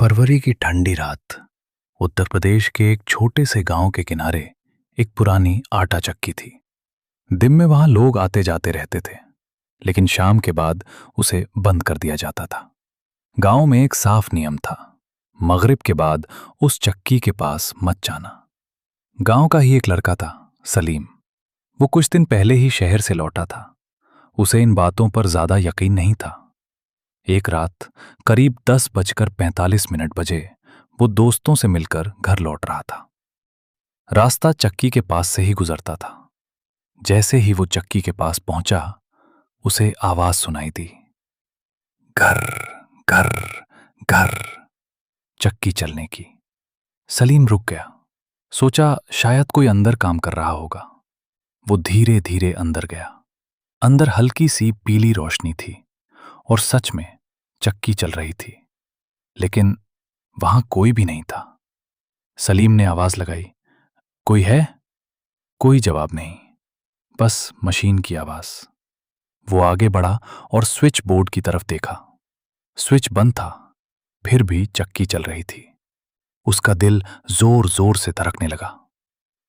फरवरी की ठंडी रात उत्तर प्रदेश के एक छोटे से गांव के किनारे एक पुरानी आटा चक्की थी। दिन में वहां लोग आते जाते रहते थे, लेकिन शाम के बाद उसे बंद कर दिया जाता था। गांव में एक साफ नियम था, मगरिब के बाद उस चक्की के पास मत जाना। गांव का ही एक लड़का था, सलीम। वो कुछ दिन पहले ही शहर से लौटा था। उसे इन बातों पर ज्यादा यकीन नहीं था। एक रात करीब 10:45 बजे वो दोस्तों से मिलकर घर लौट रहा था। रास्ता चक्की के पास से ही गुजरता था। जैसे ही वो चक्की के पास पहुंचा, उसे आवाज सुनाई दी, घर घर घर, चक्की चलने की। सलीम रुक गया। सोचा शायद कोई अंदर काम कर रहा होगा। वो धीरे धीरे अंदर गया। अंदर हल्की सी पीली रोशनी थी और सच में चक्की चल रही थी, लेकिन वहां कोई भी नहीं था। सलीम ने आवाज लगाई, कोई है? कोई जवाब नहीं, बस मशीन की आवाज। वो आगे बढ़ा और स्विच बोर्ड की तरफ देखा। स्विच बंद था, फिर भी चक्की चल रही थी। उसका दिल जोर जोर से धड़कने लगा।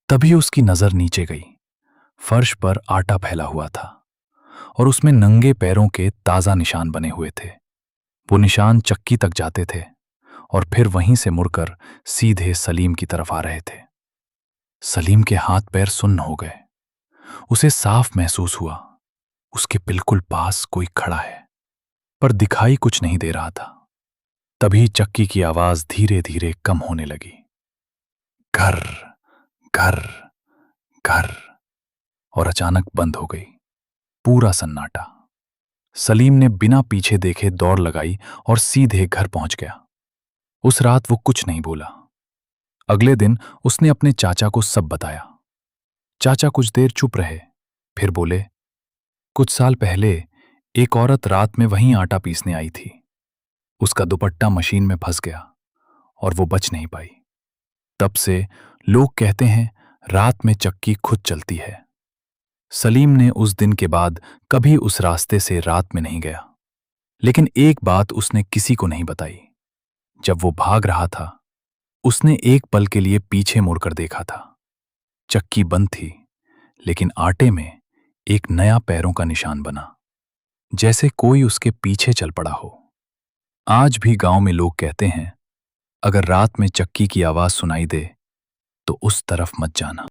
तभी उसकी नजर नीचे गई। फर्श पर आटा फैला हुआ था और उसमें नंगे पैरों के ताजा निशान बने हुए थे। वो निशान चक्की तक जाते थे और फिर वहीं से मुड़कर सीधे सलीम की तरफ आ रहे थे। सलीम के हाथ पैर सुन्न हो गए। उसे साफ महसूस हुआ उसके बिल्कुल पास कोई खड़ा है, पर दिखाई कुछ नहीं दे रहा था। तभी चक्की की आवाज धीरे धीरे कम होने लगी। घर घर घर, और अचानक बंद हो गई। पूरा सन्नाटा। सलीम ने बिना पीछे देखे दौड़ लगाई और सीधे घर पहुंच गया। उस रात वो कुछ नहीं बोला। अगले दिन उसने अपने चाचा को सब बताया। चाचा कुछ देर चुप रहे, फिर बोले, कुछ साल पहले एक औरत रात में वहीं आटा पीसने आई थी। उसका दुपट्टा मशीन में फंस गया और वो बच नहीं पाई। तब से लोग कहते हैं रात में चक्की खुद चलती है। सलीम ने उस दिन के बाद कभी उस रास्ते से रात में नहीं गया, लेकिन एक बात उसने किसी को नहीं बताई। जब वो भाग रहा था, उसने एक पल के लिए पीछे मुड़कर देखा था। चक्की बंद थी, लेकिन आटे में एक नया पैरों का निशान बना, जैसे कोई उसके पीछे चल पड़ा हो। आज भी गांव में लोग कहते हैं, अगर रात में चक्की की आवाज सुनाई दे तो उस तरफ मत जाना।